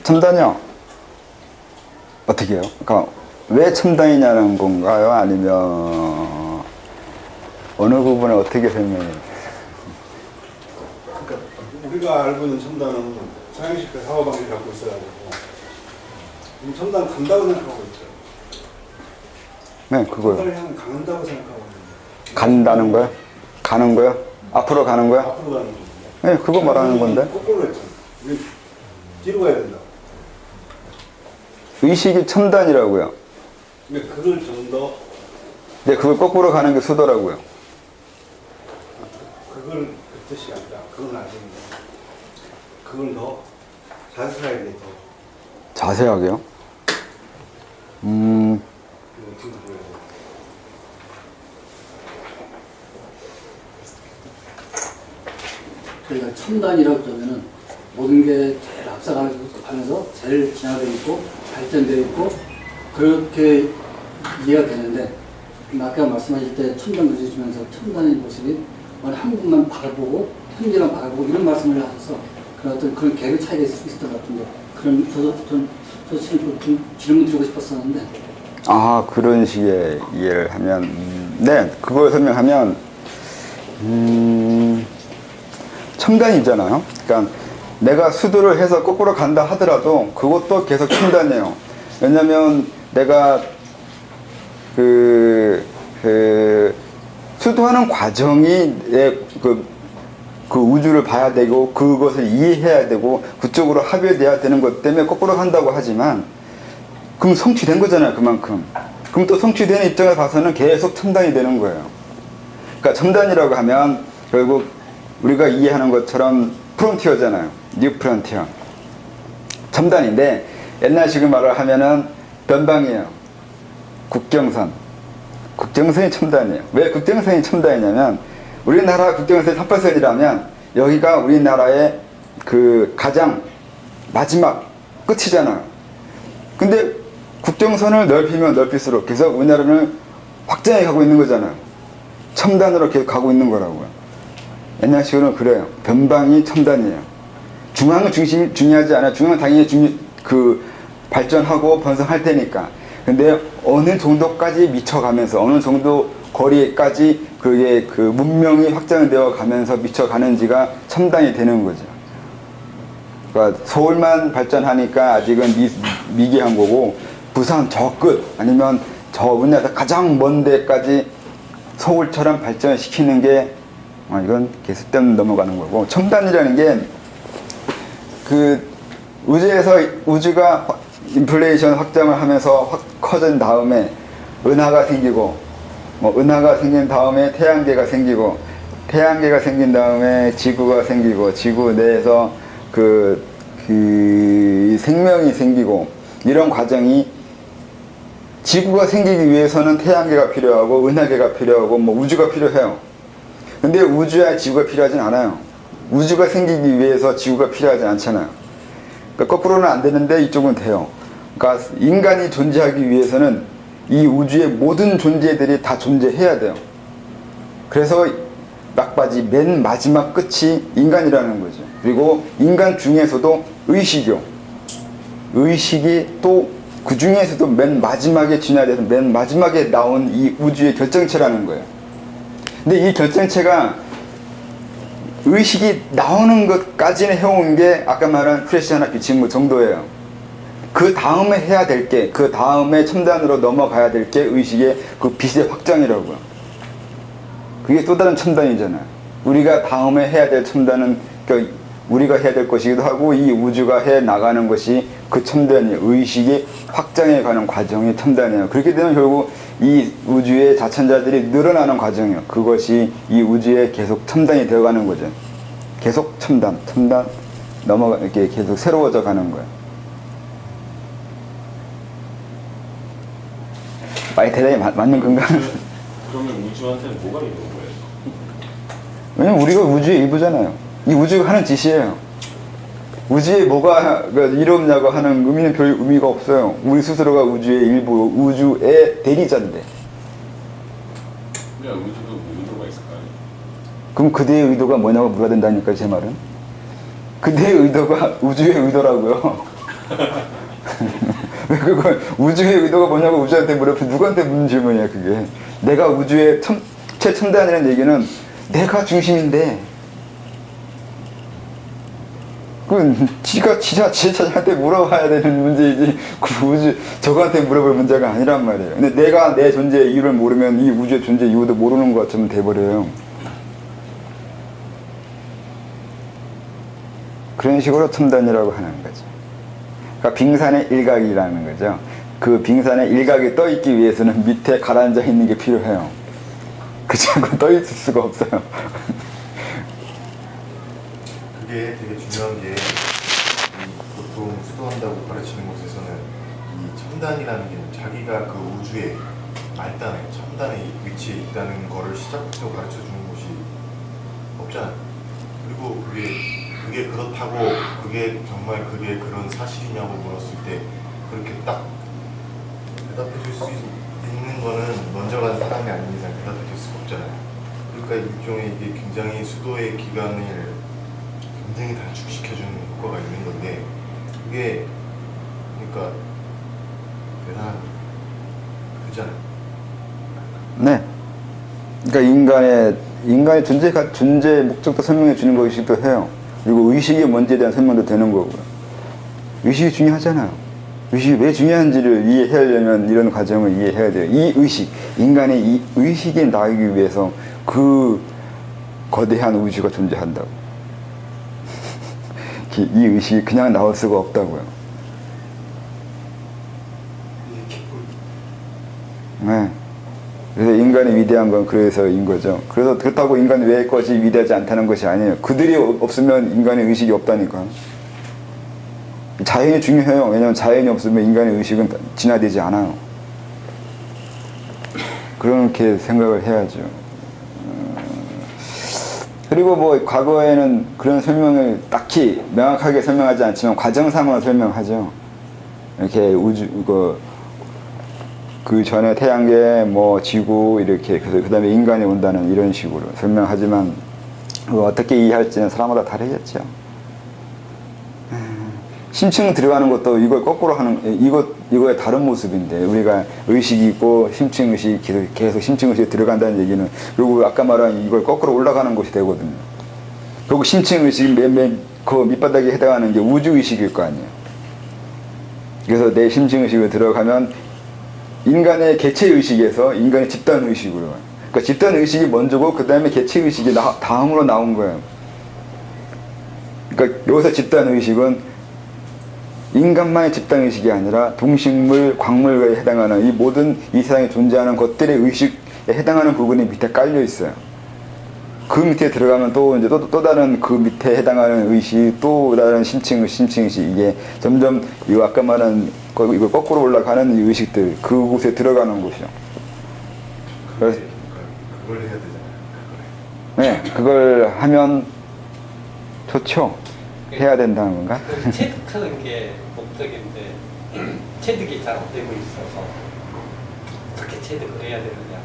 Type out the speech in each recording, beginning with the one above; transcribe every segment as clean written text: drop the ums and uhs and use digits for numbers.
첨단이요? 어떻게 해요? 그러니까 왜 첨단이냐는 건가요? 아니면 어느 부분을 어떻게 설명해요? 그러니까 우리가 알고 있는 첨단은 서양식 그 사고 방식을 갖고 있어가지고 첨단 간다고 생각하고 있죠. 네, 그거요. 첨단을 향해 간다고 생각하고 있는데. 간다는 거요? 가는 거요? 앞으로 가는 거요? 앞으로 가는 거죠. 네, 그거 말하는 건데. 거꾸로 했잖아. 우리 뒤로 가야 된다. 의식이 첨단이라고요. 근데 그걸 좀 더 근데 그걸 거꾸로 가는 게 수도라고요. 그걸 그 뜻이 아니라 그건 아닌데 그걸 더 자세하게 더 자세하게요? 어떻게 보여야 돼? 그러니까 첨단이라고 그러면은 모든 게 제일 앞서가면서 제일 진화되어 있고 발전되어 있고 그렇게 이해가 되는데 아까 말씀하실 때 첨단 그려주면서 첨단의 모습이 한국만 바라보고 현재만 바라보고 이런 말씀을 하셔서 그런 어떤 그런 계급 차이가 있었던 것 같은데 그런 저도 좀 질문 드리고 싶었었는데 아, 그런 식의 이해를 하면 네, 그걸 설명하면 첨단이잖아요. 그러니까 내가 수도를 해서 거꾸로 간다 하더라도 그것도 계속 첨단이에요. 왜냐면 내가 수도하는 과정이 그 우주를 봐야 되고 그것을 이해해야 되고 그쪽으로 합의돼야 되는 것 때문에 거꾸로 간다고 하지만 그럼 성취된 거잖아요. 그만큼. 그럼 또 성취되는 입장을 봐서는 계속 첨단이 되는 거예요. 그러니까 첨단이라고 하면 결국 우리가 이해하는 것처럼 프론티어잖아요. 뉴 프론티어. 첨단인데 옛날식으로 말을 하면은 변방이에요. 국경선. 국경선이 첨단이에요. 왜 국경선이 첨단이냐면 우리나라 국경선이 38선이라면 여기가 우리나라의 그 가장 마지막 끝이잖아요. 근데 국경선을 넓히면 넓힐수록 계속 우리나라는 확장해 가고 있는 거잖아요. 첨단으로 계속 가고 있는 거라고요. 옛날식으로는 그래요. 변방이 첨단이에요. 중앙은 중요하지 않아요. 중앙은 당연히 발전하고 번성할 테니까. 근데 어느 정도까지 미쳐가면서 어느 정도 거리까지 그게 그 문명이 확장되어 가면서 미쳐가는지가 첨단이 되는 거죠. 그러니까 서울만 발전하니까 아직은 미개한 거고 부산 저 끝 아니면 저 우리나라 가장 먼 데까지 서울처럼 발전시키는 게 이건 계속 때문에 넘어가는 거고 첨단이라는 게 그 우주에서 우주가 인플레이션 확장을 하면서 확 커진 다음에 은하가 생기고 은하가 생긴 다음에 태양계가 생기고 태양계가 생긴 다음에 지구가 생기고 지구 내에서 그 생명이 생기고 이런 과정이 지구가 생기기 위해서는 태양계가 필요하고 은하계가 필요하고 우주가 필요해요. 근데 우주야 지구가 필요하진 않아요. 우주가 생기기 위해서 지구가 필요하지 않잖아요. 그러니까 거꾸로는 안 되는데 이쪽은 돼요. 그러니까 인간이 존재하기 위해서는 이 우주의 모든 존재들이 다 존재해야 돼요. 그래서 막바지 맨 마지막 끝이 인간이라는 거죠. 그리고 인간 중에서도 의식이 또 그 중에서도 맨 마지막에 진화돼서 맨 마지막에 나온 이 우주의 결정체라는 거예요. 근데 이 결정체가 의식이 나오는 것까지는 해온 게 아까 말한 프레시 하나 비친 것 정도예요. 그 다음에 해야 될 게, 그 다음에 첨단으로 넘어가야 될 게 의식의 그 빛의 확장이라고요. 그게 또 다른 첨단이잖아요. 우리가 다음에 해야 될 첨단은 우리가 해야 될 것이기도 하고 이 우주가 해 나가는 것이 그 첨단이에요. 의식이 확장해 가는 과정이 첨단이에요. 그렇게 되면 결국 이 우주의 자천자들이 늘어나는 과정이에요. 그것이 이 우주에 계속 첨단이 되어가는 거죠. 계속 첨단 이렇게 계속 새로워져 가는 거예요. 많이 대단히 맞는 건가? 그러면 우주한테는 뭐가 있는 거예요? 왜냐면 우리가 우주의 일부잖아요. 이 우주가 하는 짓이에요. 우주에 뭐가 이롭냐고 하는 의미는 별 의미가 없어요. 우리 스스로가 우주의 일부, 우주의 대리자인데. 그냥 우주도 의도가 있을까요? 그럼 그대의 의도가 뭐냐고 물어야 된다니까 제 말은. 그 내 의도가 우주의 의도라고요. 왜 그걸 우주의 의도가 뭐냐고 우주한테 물어보면 누구한테 묻는 질문이야 그게. 내가 우주의 최첨단이라는 얘기는 내가 중심인데 그건 지자체한테 물어봐야 되는 문제이지 그 우주 저거한테 물어볼 문제가 아니란 말이에요. 근데 내가 내 존재의 이유를 모르면 이 우주의 존재 이유도 모르는 것처럼 돼버려요. 그런 식으로 첨단이라고 하는 거죠. 그러니까 빙산의 일각이라는 거죠. 그 빙산의 일각이 떠 있기 위해서는 밑에 가라앉아 있는 게 필요해요. 그렇지 않고 떠 있을 수가 없어요. 그게 되게 중요한 게 보통 수도한다고 가르치는 곳에서는 이 첨단이라는 게 자기가 그 우주의 말단에 첨단의 위치에 있다는 거를 시작부터 가르쳐 주는 곳이 없잖아요. 그리고 그게 그렇다고 그게 정말 그게 그런 사실이냐고 물었을 때 그렇게 딱 대답해 줄 수 있는 거는 먼저 간 사람이 아닌 이상 대답해 줄 수가 없잖아요. 그러니까 일종의 이게 굉장히 수도의 기간을 굉장히 단축시켜주는 효과가 있는 건데 그게 그러니까 대단한 그잖아요. 네. 그러니까 인간의 존재 목적도 설명해 주는 것이기도 해요. 그리고 의식이 뭔지에 대한 설명도 되는 거고요. 의식이 중요하잖아요. 의식이 왜 중요한지를 이해하려면 이런 과정을 이해해야 돼요. 이 의식, 인간의 이 의식이 나오기 위해서 그 거대한 우주가 존재한다고. 이 의식이 그냥 나올 수가 없다고요. 네. 그래서 인간이 위대한 건 그래서인 거죠. 그래서 그렇다고 인간이 왜 것이 위대하지 않다는 것이 아니에요. 그들이 없으면 인간의 의식이 없다니까. 자연이 중요해요. 왜냐하면 자연이 없으면 인간의 의식은 진화되지 않아요. 그렇게 생각을 해야죠. 그리고 뭐 과거에는 그런 설명을 딱히 명확하게 설명하지 않지만 과정상으로 설명하죠. 이렇게 그 전에 태양계, 뭐 지구 이렇게 그 다음에 인간이 온다는 이런 식으로 설명하지만 어떻게 이해할지는 사람마다 다르겠죠. 심층 들어가는 것도 이걸 거꾸로 하는 이거의 다른 모습인데 우리가 의식이 있고 심층 의식 계속 심층 의식이 들어간다는 얘기는 그리고 아까 말한 이걸 거꾸로 올라가는 것이 되거든요. 그리고 심층 의식 그 밑바닥에 해당하는 게 우주 의식일 거 아니에요. 그래서 내 심층 의식을 들어가면 인간의 개체 의식에서 인간의 집단 의식으로 가요. 그러니까 집단 의식이 먼저고 그 다음에 개체 의식이 다음으로 나온 거예요. 그러니까 여기서 집단 의식은 인간만의 집단 의식이 아니라 동식물, 광물에 해당하는 이 모든 이 세상에 존재하는 것들의 의식에 해당하는 부분이 밑에 깔려 있어요. 그 밑에 들어가면 또 이제 또 다른 그 밑에 해당하는 의식, 또 다른 심층 의식 이게 점점 이 아까 말한 이거 거꾸로 올라가는 이 의식들 그곳에 들어가는 곳이요. 그래서 그걸 해야 되잖아요. 네, 그걸 하면 좋죠. 해야 된다는 건가? 체득하는 게 목적인데 체득이 잘 안 되고 있어서 어떻게 체득을 해야 되느냐.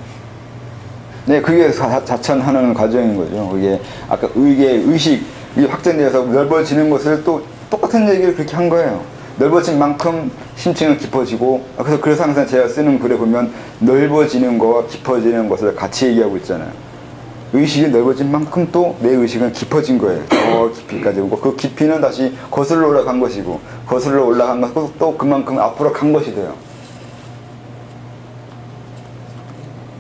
네, 그게 자천하는 과정인 거죠. 그게 아까 의식이 확장되어서 넓어지는 것을 또 똑같은 얘기를 그렇게 한 거예요. 넓어진 만큼 심층은 깊어지고 그래서 항상 제가 쓰는 글에 보면 넓어지는 거와 깊어지는 것을 같이 얘기하고 있잖아요. 의식이 넓어진 만큼 또 내 의식은 깊어진 거예요. 더 깊이까지 오고 그 깊이는 다시 거슬러 올라간 것이고 거슬러 올라간 것도 또 그만큼 앞으로 간 것이 돼요.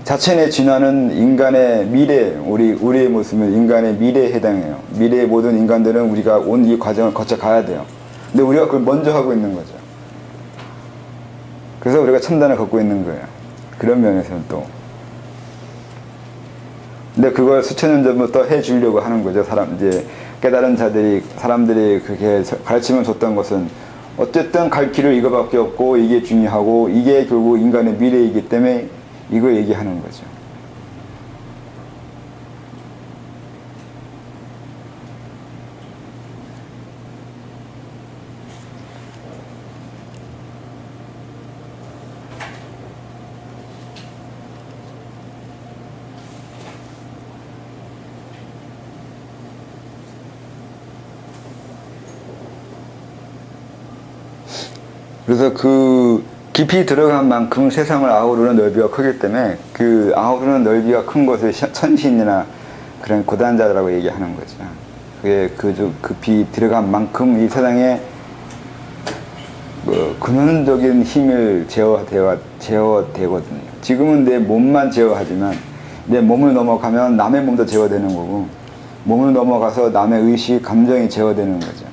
자체의 진화는 인간의 미래, 우리의 모습은 인간의 미래에 해당해요. 미래의 모든 인간들은 우리가 온 이 과정을 거쳐 가야 돼요. 근데 우리가 그걸 먼저 하고 있는 거죠. 그래서 우리가 첨단을 걷고 있는 거예요. 그런 면에서는 또. 근데 그걸 수천 년 전부터 해주려고 하는 거죠. 이제 깨달은 사람들이 그렇게 가르침을 줬던 것은 어쨌든 갈 길은 이거밖에 없고 이게 중요하고 이게 결국 인간의 미래이기 때문에 이거 얘기하는 거죠. 그래서 그 깊이 들어간 만큼 세상을 아우르는 넓이가 크기 때문에 그 아우르는 넓이가 큰 것을 천신이나 그런 고단자라고 얘기하는 거죠. 그게 그 깊이 들어간 만큼 이 세상에 뭐 근원적인 힘을 제어되거든요. 지금은 내 몸만 제어하지만 내 몸을 넘어가면 남의 몸도 제어되는 거고 몸을 넘어가서 남의 의식, 감정이 제어되는 거죠.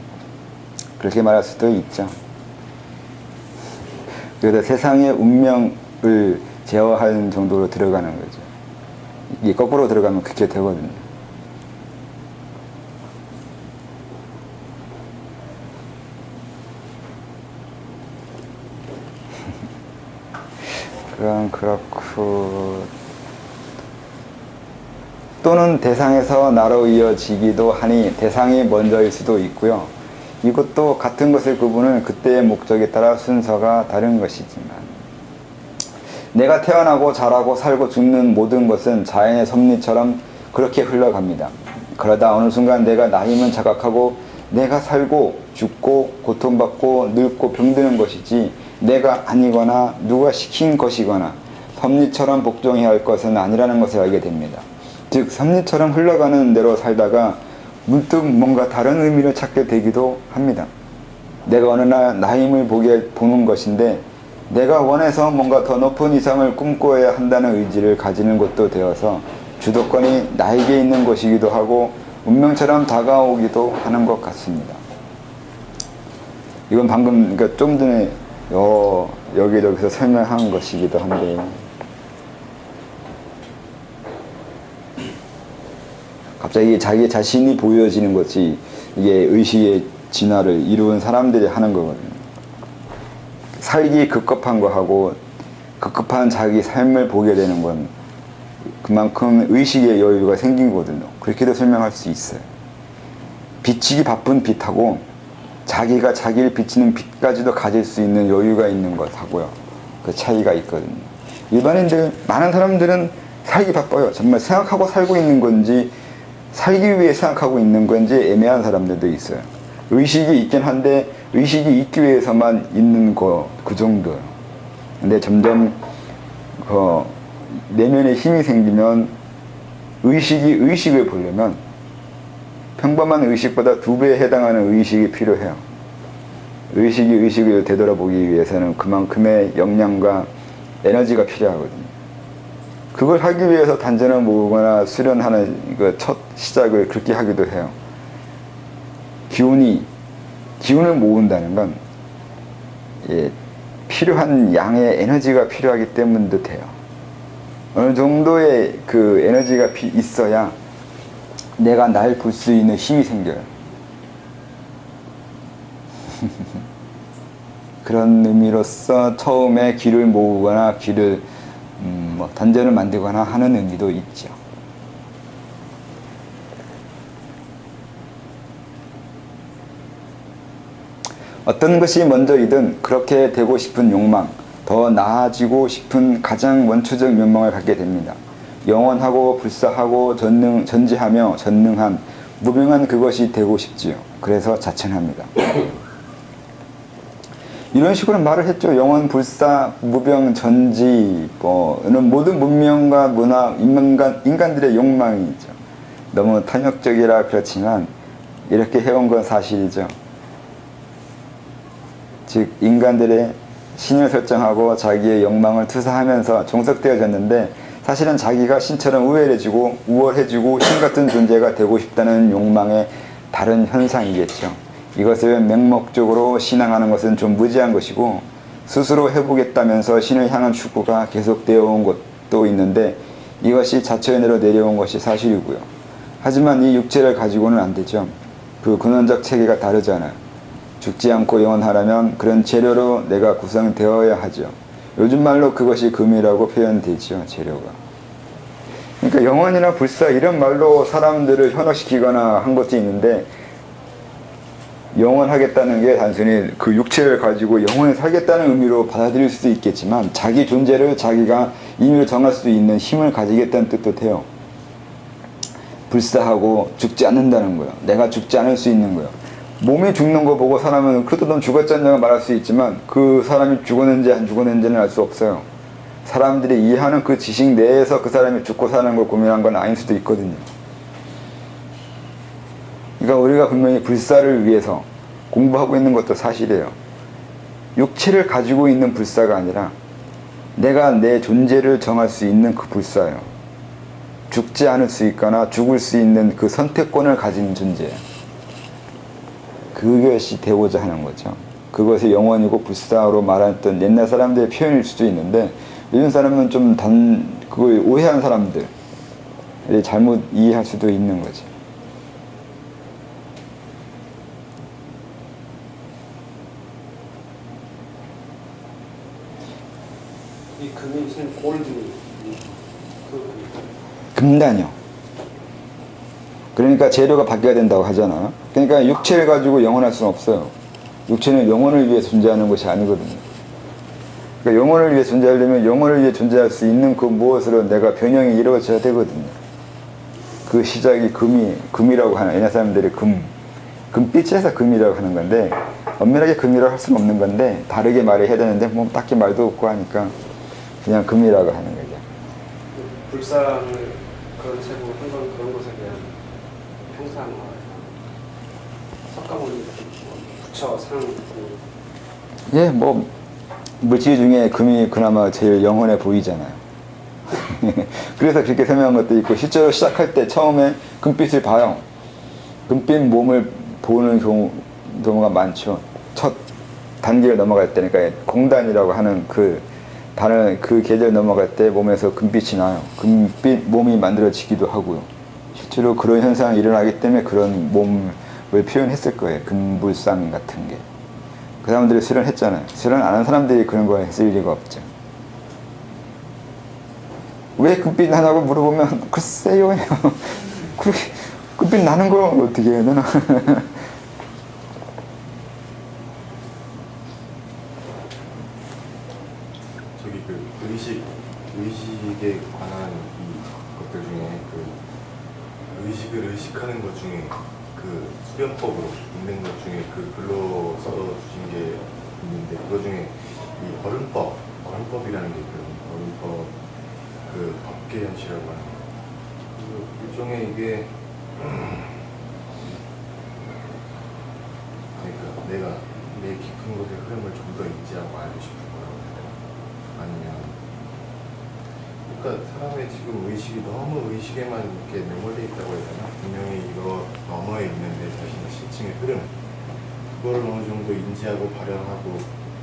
그렇게 말할 수도 있죠. 그래서 세상의 운명을 제어하는 정도로 들어가는 거죠. 이게 거꾸로 들어가면 그렇게 되거든요. 그럼 그렇고 또는 대상에서 나로 이어지기도 하니 대상이 먼저일 수도 있고요. 이것도 같은 것을 구분은 그때의 목적에 따라 순서가 다른 것이지만 내가 태어나고 자라고 살고 죽는 모든 것은 자연의 섭리처럼 그렇게 흘러갑니다. 그러다 어느 순간 내가 나임을 자각하고 내가 살고 죽고 고통받고 늙고 병드는 것이지 내가 아니거나 누가 시킨 것이거나 섭리처럼 복종해야 할 것은 아니라는 것을 알게 됩니다. 즉 섭리처럼 흘러가는 대로 살다가 문득 뭔가 다른 의미를 찾게 되기도 합니다. 내가 어느 날 나임을 보는 것인데 내가 원해서 뭔가 더 높은 이상을 꿈꿔야 한다는 의지를 가지는 것도 되어서 주도권이 나에게 있는 것이기도 하고 운명처럼 다가오기도 하는 것 같습니다. 이건 방금 그러니까 좀 전에 여기저기서 설명한 것이기도 한데 갑자기 자기 자신이 보여지는 것이 이게 의식의 진화를 이루는 사람들이 하는 거거든요. 살기 급급한 거하고 급급한 자기 삶을 보게 되는 건 그만큼 의식의 여유가 생긴 거거든요. 그렇게도 설명할 수 있어요. 비치기 바쁜 빛하고 자기가 자기를 비치는 빛까지도 가질 수 있는 여유가 있는 것하고요. 그 차이가 있거든요. 일반인들, 많은 사람들은 살기 바빠요. 정말 생각하고 살고 있는 건지 살기 위해 생각하고 있는 건지 애매한 사람들도 있어요. 의식이 있긴 한데 의식이 있기 위해서만 있는 그 정도예요. 근데 점점 내면에 힘이 생기면 의식을 보려면 평범한 의식보다 2배에 해당하는 의식이 필요해요. 의식을 되돌아보기 위해서는 그만큼의 역량과 에너지가 필요하거든요. 그걸 하기 위해서 단전을 모으거나 수련하는 첫 시작을 그렇게 하기도 해요. 기운을 모은다는 건 필요한 양의 에너지가 필요하기 때문도 돼요. 어느 정도의 그 에너지가 있어야 내가 날 볼 수 있는 힘이 생겨요. 그런 의미로서 처음에 기를 모으거나 단전을 만들거나 하는 의미도 있죠. 어떤 것이 먼저이든 그렇게 되고 싶은 욕망, 더 나아지고 싶은 가장 원초적 욕망을 갖게 됩니다. 영원하고 불사하고 전지하며 전능한 무명한 그것이 되고 싶지요. 그래서 자천합니다. 이런 식으로 말을 했죠. 영원, 불사, 무병, 전지, 모든 문명과 문화, 인간들의 욕망이죠. 너무 탐욕적이라 그렇지만 이렇게 해온 건 사실이죠. 즉 인간들의 신을 설정하고 자기의 욕망을 투사하면서 종속되어졌는데 사실은 자기가 신처럼 우월해지고 신 같은 존재가 되고 싶다는 욕망의 다른 현상이겠죠. 이것을 맹목적으로 신앙하는 것은 좀 무지한 것이고 스스로 해보겠다면서 신을 향한 추구가 계속되어 온 것도 있는데 이것이 자처연애로 내려온 것이 사실이고요. 하지만 이 육체를 가지고는 안 되죠. 그 근원적 체계가 다르잖아요. 죽지 않고 영원하려면 그런 재료로 내가 구성되어야 하죠. 요즘 말로 그것이 금이라고 표현되죠. 재료가. 그러니까 영원이나 불사 이런 말로 사람들을 현혹시키거나 한 것도 있는데 영원하겠다는 게 단순히 그 육체를 가지고 영원히 살겠다는 의미로 받아들일 수도 있겠지만 자기 존재를 자기가 임의로 정할 수 있는 힘을 가지겠다는 뜻도 돼요. 불사하고 죽지 않는다는 거예요. 내가 죽지 않을 수 있는 거예요. 몸이 죽는 거 보고 사람은 그래도 넌 죽었지 않냐고 말할 수 있지만 그 사람이 죽었는지 안 죽었는지는 알 수 없어요. 사람들이 이해하는 그 지식 내에서 그 사람이 죽고 사는 걸 고민한 건 아닐 수도 있거든요. 그러니까 우리가 분명히 불사를 위해서 공부하고 있는 것도 사실이에요. 육체를 가지고 있는 불사가 아니라 내가 내 존재를 정할 수 있는 그 불사예요. 죽지 않을 수 있거나 죽을 수 있는 그 선택권을 가진 존재예요. 그것이 되고자 하는 거죠. 그것이 영원이고 불사로 말했던 옛날 사람들의 표현일 수도 있는데 요즘 사람은 좀 그걸 오해하는 사람들 잘못 이해할 수도 있는 거죠. 이 금이 무슨 골드 금단이요. 그러니까 재료가 바뀌어야 된다고 하잖아. 그러니까 육체를 가지고 영원할 수는 없어요. 육체는 영혼을 위해 존재하는 것이 아니거든요. 그러니까 영혼을 위해 존재하려면 영혼을 위해 존재할 수 있는 그 무엇으로 내가 변형이 이루어져야 되거든요. 그 시작이 금이라고 하는, 옛날 사람들이 금빛에서 금이라고 하는 건데, 엄밀하게 금이라고 할 수는 없는 건데, 다르게 말을 해야 되는데, 뭐 딱히 말도 없고 하니까, 그냥 금이라고 하는 거죠. 불상을 그런 책으로 한건 그런 것에 대한 형상화, 석가모니 부처 상. 예, 뭐 물질 중에 금이 그나마 제일 영혼에 보이잖아요. 그래서 그렇게 설명한 것도 있고, 실제로 시작할 때 처음에 금빛을 봐요. 금빛 몸을 보는 경우가 많죠. 첫 단계를 넘어갈 때니까 공단이라고 하는 그 계절 넘어갈 때 몸에서 금빛이 나요. 금빛 몸이 만들어지기도 하고요. 실제로 그런 현상이 일어나기 때문에 그런 몸을 표현했을 거예요. 금불상 같은 게. 그 사람들이 실현했잖아요. 실현 안 한 사람들이 그런 거 했을 리가 없죠. 왜 금빛 나냐고 물어보면 글쎄요. 금빛 나는 거 어떻게 해야 되나. 저기 그 의식에 관한 이 것들 중에 그 의식을 의식하는 것 중에 그 수련법으로 있는 것 중에 그 글로 써주신 게 있는데 그거 중에 이 어른법이라는 게 있거든요. 어른법 그 법계현시라고 하는 그 일종의 이게 그러니까 내가 내 깊은 곳의 흐름을 좀 더 인지하고 알고 싶은 거라고 해야 되나? 아니면 그러니까 사람의 지금 의식이 너무 의식에만 이렇게 매몰려 있다고 해야 되나? 분명히 이거 너머에 있는 내 자신의 심층의 흐름 그거를 어느 정도 인지하고 발현하고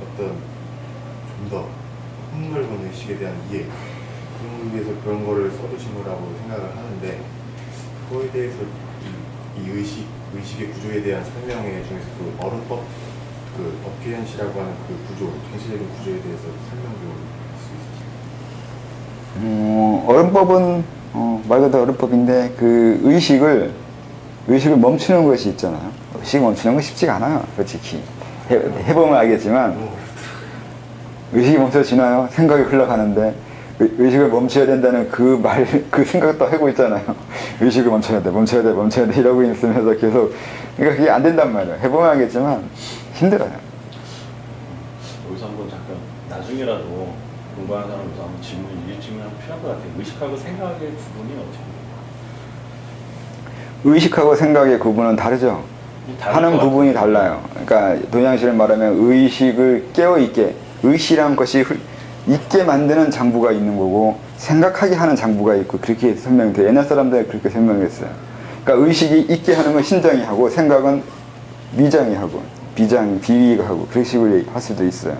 어떤 좀 더 폭넓은 의식에 대한 이해 그런 위해서 그런 거를 써주신 거라고 생각을 하는데 그거에 대해서 이 의식의 구조에 대한 설명회 중에서 그 어른법 그 법계현시라고 하는 그 구조, 전체적인 구조에 대해서 설명 좀 할 수 있으실까요? 어른법은 말 그대로 어른법인데 그 의식을 멈추는 것이 있잖아요. 의식을 멈추는 건 쉽지가 않아요. 솔직히 해보면 알겠지만 의식이 멈춰지나요? 생각이 흘러가는데 의식을 멈춰야 된다는 그 생각도 하고 있잖아요. 의식을 멈춰야 돼 이러고 있으면서 계속 그러니까 그게 안 된단 말이에요. 해보면 알겠지만 힘들어요. 여기서 한번 잠깐 나중에라도 공부하는 사람으로서 한번 질문이 필요한 것 같아요. 의식하고 생각의 구분이 어떻게 돼요? 의식하고 생각의 구분은 다르죠. 하는 부분이 달라요. 그러니까 동양식을 말하면 의식을 깨어있게 의식이란 것이 있게 만드는 장부가 있는 거고 생각하게 하는 장부가 있고 그렇게 설명이 돼요. 옛날 사람들이 그렇게 설명했어요. 그러니까 의식이 있게 하는 건 신장이 하고 생각은 미장이 하고 비위가 하고 그런 식으로 할 수도 있어요.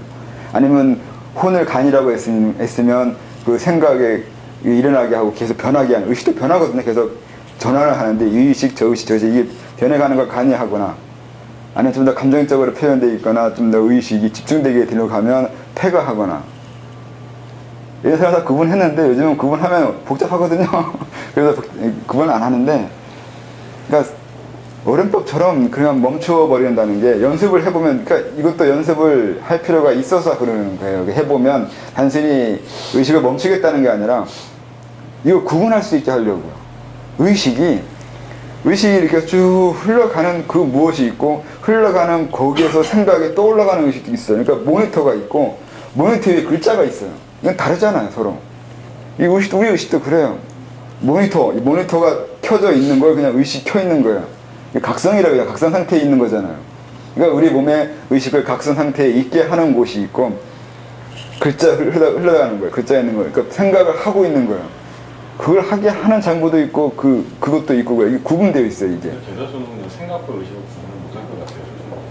아니면 혼을 간이라고 했으면 그 생각에 일어나게 하고 계속 변하게 하는 의식도 변하거든요. 계속 전환을 하는데 이 의식 저의식 이게 변해가는 걸 간이하거나 아니면 좀 더 감정적으로 표현되어 있거나 좀 더 의식이 집중되게 들어가면 폐가하거나 이런 사람 다 구분했는데 요즘은 구분하면 복잡하거든요. 그래서 구분 안 하는데 그러니까 어른법처럼 그냥 멈춰버린다는 게 연습을 해보면 그러니까 이것도 연습을 할 필요가 있어서 그러는 거예요. 해보면 단순히 의식을 멈추겠다는 게 아니라 이거 구분할 수 있게 하려고요. 의식이 의식이 이렇게 쭉 흘러가는 그 무엇이 있고 흘러가는 거기에서 생각이 또 올라가는 의식도 있어요. 그러니까 모니터가 있고 모니터 위에 글자가 있어요. 이건 다르잖아요, 서로. 이 의식도, 우리 의식도 그래요. 모니터가 켜져 있는 걸 그냥 의식 켜 있는 거예요. 각성이라고 해요. 각성 상태에 있는 거잖아요. 그러니까 우리 몸에 의식을 각성 상태에 있게 하는 곳이 있고 글자 흘러가는 거예요. 글자 있는 거예요. 그러니까 생각을 하고 있는 거예요. 그걸 하게 하는 장부도 있고 그것도 있고 이게 구분되어 있어요. 이게 대다수는 그냥 생각과 의식을 구분을 못할 것 같아요.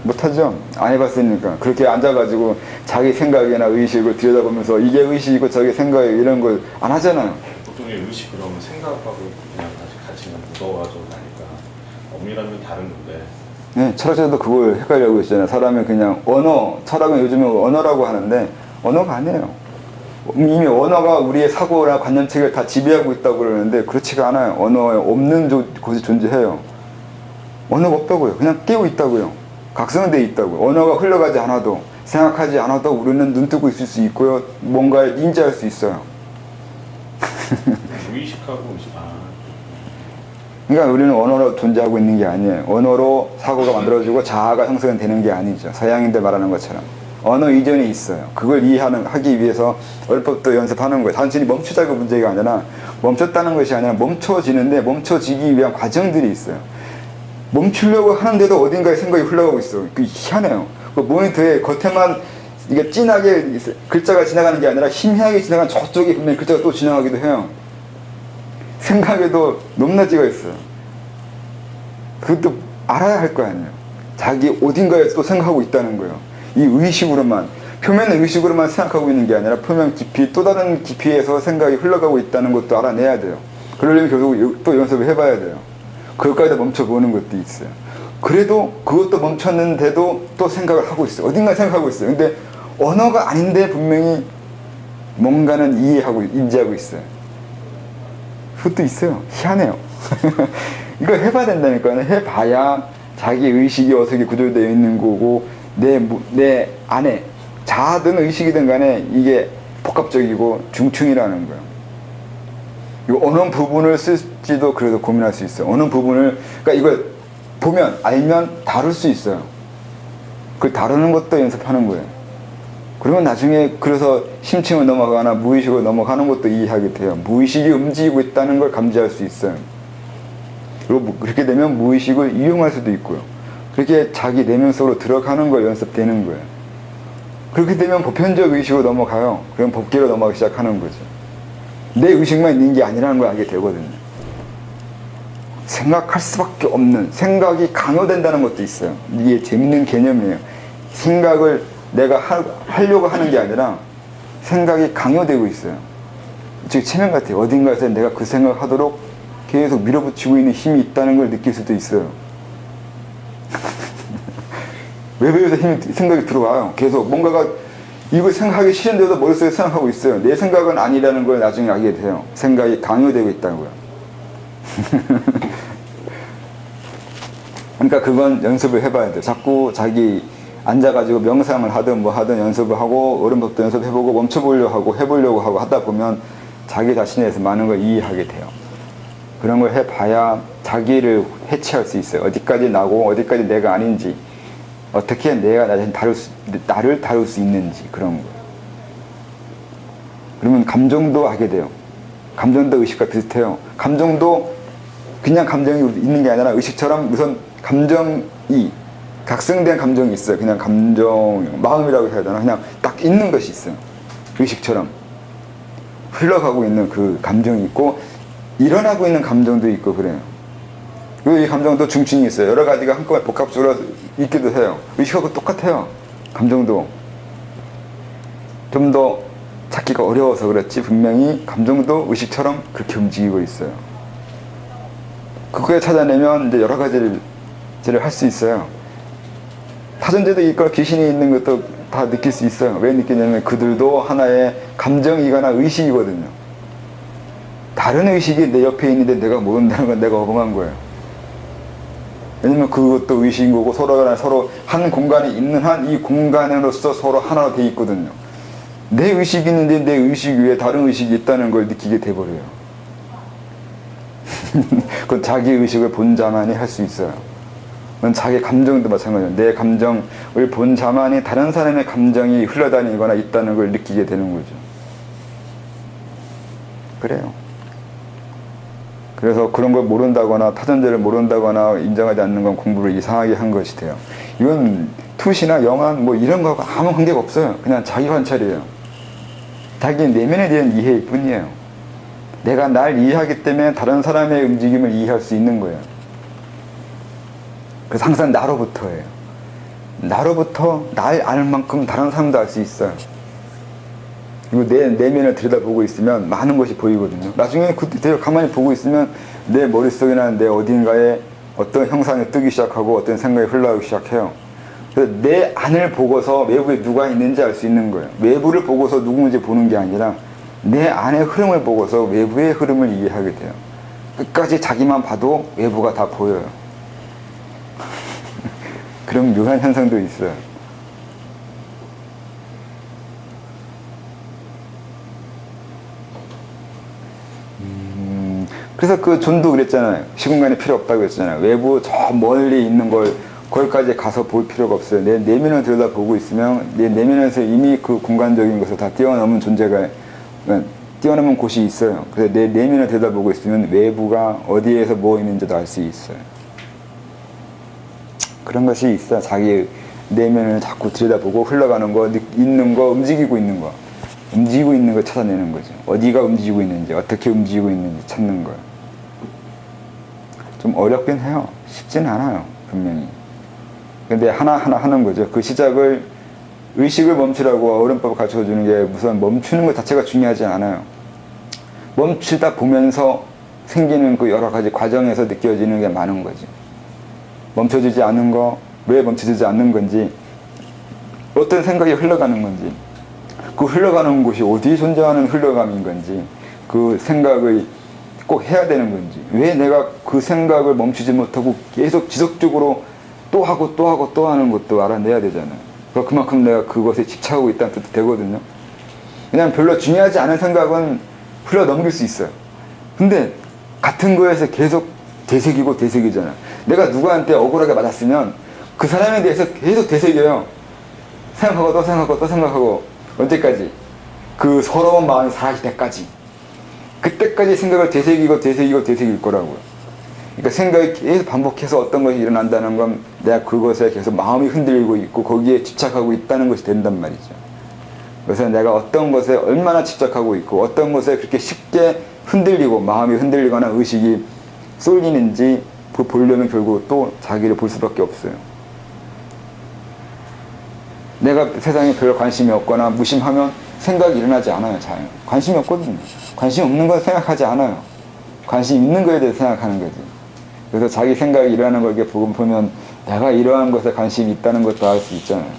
못하죠. 안 해봤으니까. 그렇게 앉아가지고 자기 생각이나 의식을 들여다보면서 이게 의식이고 저게 생각이고 이런 걸 안 하잖아요. 보통 의식 그러면 생각하고 그냥 같이 묻어가지고 나니까 엄밀하면 다른 건데. 네, 철학자도 그걸 헷갈려하고 있잖아요. 사람이 그냥 철학은 요즘에 언어라고 하는데 언어가 아니에요. 이미 언어가 우리의 사고나 관념체계를 다 지배하고 있다고 그러는데 그렇지가 않아요. 언어에 없는 곳이 존재해요. 언어가 없다고요. 그냥 깨어 있다고요. 각성되어 있다고요. 언어가 흘러가지 않아도 생각하지 않아도 우리는 눈 뜨고 있을 수 있고요. 뭔가를 인지할 수 있어요. 무의식하고 의식. 그러니까 우리는 언어로 존재하고 있는 게 아니에요. 언어로 사고가 만들어지고 자아가 형성되는 게 아니죠. 서양인들 말하는 것처럼. 언어 이전에 있어요. 그걸 하기 위해서 얼법도 연습하는 거예요. 단순히 멈추자가 문제가 아니라 멈췄다는 것이 아니라 멈춰지는데 멈춰지기 위한 과정들이 있어요. 멈추려고 하는데도 어딘가에 생각이 흘러가고 있어. 그 희한해요. 그 모니터에 겉에만 이게 진하게 글자가 지나가는 게 아니라 희미하게 지나간 저쪽에 분명히 글자가 또 지나가기도 해요. 생각에도 높낮이가 있어요. 그것도 알아야 할 거 아니에요. 자기 어딘가에서 또 생각하고 있다는 거예요. 이 의식으로만, 표면의 의식으로만 생각하고 있는 게 아니라 표면 깊이, 또 다른 깊이에서 생각이 흘러가고 있다는 것도 알아내야 돼요. 그러려면 결국 또 연습을 해봐야 돼요. 그것까지 멈춰보는 것도 있어요. 그래도 그것도 멈췄는데도 또 생각을 하고 있어요. 어딘가 생각하고 있어요. 근데 언어가 아닌데 분명히 뭔가는 이해하고, 인지하고 있어요. 그것도 있어요. 희한해요. 이거 해봐야 된다니까요. 해봐야 자기 의식이 어떻게 구조되어 있는 거고, 내 안에, 자아든 의식이든 간에 이게 복합적이고 중충이라는 거예요. 이거 어느 부분을 쓸지도 그래도 고민할 수 있어요. 어느 부분을, 그러니까 이걸 보면, 알면 다룰 수 있어요. 그 다루는 것도 연습하는 거예요. 그러면 나중에 그래서 심층을 넘어가거나 무의식으로 넘어가는 것도 이해하게 돼요. 무의식이 움직이고 있다는 걸 감지할 수 있어요. 그리고 그렇게 되면 무의식을 이용할 수도 있고요. 그렇게 자기 내면 속으로 들어가는 걸 연습되는 거예요. 그렇게 되면 보편적 의식으로 넘어가요. 그럼 법계로 넘어가기 시작하는 거죠. 내 의식만 있는 게 아니라는 걸 알게 되거든요. 생각할 수밖에 없는, 생각이 강요된다는 것도 있어요. 이게 재밌는 개념이에요. 생각을 내가 하려고 하는 게 아니라 생각이 강요되고 있어요. 즉 체면 같아요. 어딘가에서 내가 그 생각을 하도록 계속 밀어붙이고 있는 힘이 있다는 걸 느낄 수도 있어요. 외부에서 생각이 들어와요. 계속 뭔가가 이걸 생각하기 싫은데도 머릿속에 생각하고 있어요. 내 생각은 아니라는 걸 나중에 알게 돼요. 생각이 강요되고 있다고요. 그러니까 그건 연습을 해봐야 돼요. 자꾸 자기 앉아가지고 명상을 하든 뭐 하든 연습을 하고 어른법도 연습해보고 멈춰보려고 하고 해보려고 하고 하다 보면 자기 자신에 대해서 많은 걸 이해하게 돼요. 그런 걸 해봐야 자기를 해체할 수 있어요. 어디까지 나고 어디까지 내가 아닌지, 어떻게 내가 나를 다룰 수 있는지, 그런 거. 그러면 감정도 하게 돼요. 감정도 의식과 비슷해요. 감정도 그냥 감정이 있는 게 아니라 의식처럼 우선 감정이, 각성된 감정이 있어요. 그냥 감정, 마음이라고 해야 되나? 그냥 딱 있는 것이 있어요. 의식처럼 흘러가고 있는 그 감정이 있고 일어나고 있는 감정도 있고 그래요. 그리고 이 감정도 중증이 있어요. 여러 가지가 한꺼번에 복합적으로 있기도 해요. 의식하고 똑같아요. 감정도 좀 더 찾기가 어려워서 그렇지 분명히 감정도 의식처럼 그렇게 움직이고 있어요. 그거에 찾아내면 이제 여러 가지를 할 수 있어요. 사전제도 있고 귀신이 있는 것도 다 느낄 수 있어요. 왜 느끼냐면 그들도 하나의 감정이거나 의식이거든요. 다른 의식이 내 옆에 있는데 내가 모른다는 건 내가 어벙한 거예요. 왜냐면 그것도 의식인 거고 서로 한 공간에 있는 한 이 공간으로서 서로 하나로 돼 있거든요. 내 의식이 있는데 내 의식 위에 다른 의식이 있다는 걸 느끼게 돼버려요. 그건 자기 의식을 본 자만이 할 수 있어요. 그건 자기 감정도 마찬가지예요. 내 감정을 본 자만이 다른 사람의 감정이 흘러다니거나 있다는 걸 느끼게 되는 거죠. 그래요. 그래서 그런 걸 모른다거나 타전제를 모른다거나 인정하지 않는 건 공부를 이상하게 한 것이 돼요. 이건 투시나 영안 뭐 이런 거하고 아무 관계가 없어요. 그냥 자기 관찰이에요. 자기 내면에 대한 이해일 뿐이에요. 내가 날 이해하기 때문에 다른 사람의 움직임을 이해할 수 있는 거예요. 그래서 항상 나로부터예요. 나로부터 날 아는 만큼 다른 사람도 알 수 있어요. 그리고 내 내면을 들여다보고 있으면 많은 것이 보이거든요. 나중에 그때 가만히 보고 있으면 내 머릿속이나 내 어딘가에 어떤 형상이 뜨기 시작하고 어떤 생각이 흘러가기 시작해요. 그래서 내 안을 보고서 외부에 누가 있는지 알 수 있는 거예요. 외부를 보고서 누구인지 보는 게 아니라 내 안의 흐름을 보고서 외부의 흐름을 이해하게 돼요. 끝까지 자기만 봐도 외부가 다 보여요. 그런 묘한 현상도 있어요. 그래서 그 존도 그랬잖아요. 시공간이 필요 없다고 했잖아요. 외부 저 멀리 있는 걸 거기까지 가서 볼 필요가 없어요. 내 내면을 들여다보고 있으면 내 내면에서 이미 그 공간적인 것을 다 뛰어넘은 존재가 뛰어넘은 곳이 있어요. 그래서 내 내면을 들여다보고 있으면 외부가 어디에서 뭐 있는지도 알 수 있어요. 그런 것이 있어. 자기 내면을 자꾸 들여다보고 흘러가는 거, 있는 거, 움직이고 있는 거. 움직이고 있는 걸 찾아내는 거죠. 어디가 움직이고 있는지, 어떻게 움직이고 있는지 찾는 거예요. 좀 어렵긴 해요. 쉽진 않아요. 분명히. 근데 하나하나 하는 거죠. 그 시작을 의식을 멈추라고 어른법을 가르쳐주는 게 우선 멈추는 것 자체가 중요하지 않아요. 멈추다 보면서 생기는 그 여러 가지 과정에서 느껴지는 게 많은 거지. 멈춰지지 않은 거, 왜 멈춰지지 않는 건지, 어떤 생각이 흘러가는 건지, 그 흘러가는 곳이 어디 존재하는 흘러감인 건지, 그 생각을 꼭 해야 되는 건지, 왜 내가 그 생각을 멈추지 못하고 계속 지속적으로 또 하고 또 하고 또 하는 것도 알아내야 되잖아요. 그만큼 내가 그것에 집착하고 있다는 뜻도 되거든요. 그냥 별로 중요하지 않은 생각은 흘러 넘길 수 있어요. 근데 같은 거에서 계속 되새기고 되새기잖아요. 내가 누구한테 억울하게 맞았으면 그 사람에 대해서 계속 되새겨요. 생각하고 또 생각하고 또 생각하고 언제까지? 그 서러운 마음이 사라질 때까지. 그때까지 생각을 되새기고 되새기고 되새길 거라고요. 그러니까 생각이 계속 반복해서 어떤 것이 일어난다는 건 내가 그것에 계속 마음이 흔들리고 있고 거기에 집착하고 있다는 것이 된단 말이죠. 그래서 내가 어떤 것에 얼마나 집착하고 있고 어떤 것에 그렇게 쉽게 흔들리고 마음이 흔들리거나 의식이 쏠리는지 보려면 결국 또 자기를 볼 수밖에 없어요. 내가 세상에 별 관심이 없거나 무심하면 생각이 일어나지 않아요. 잘 관심이 없거든요. 관심 없는 걸 생각하지 않아요. 관심 있는 거에 대해서 생각하는 거지. 그래서 자기 생각이 일어나는 걸 이렇게 보면 내가 이러한 것에 관심이 있다는 것도 알 수 있잖아요.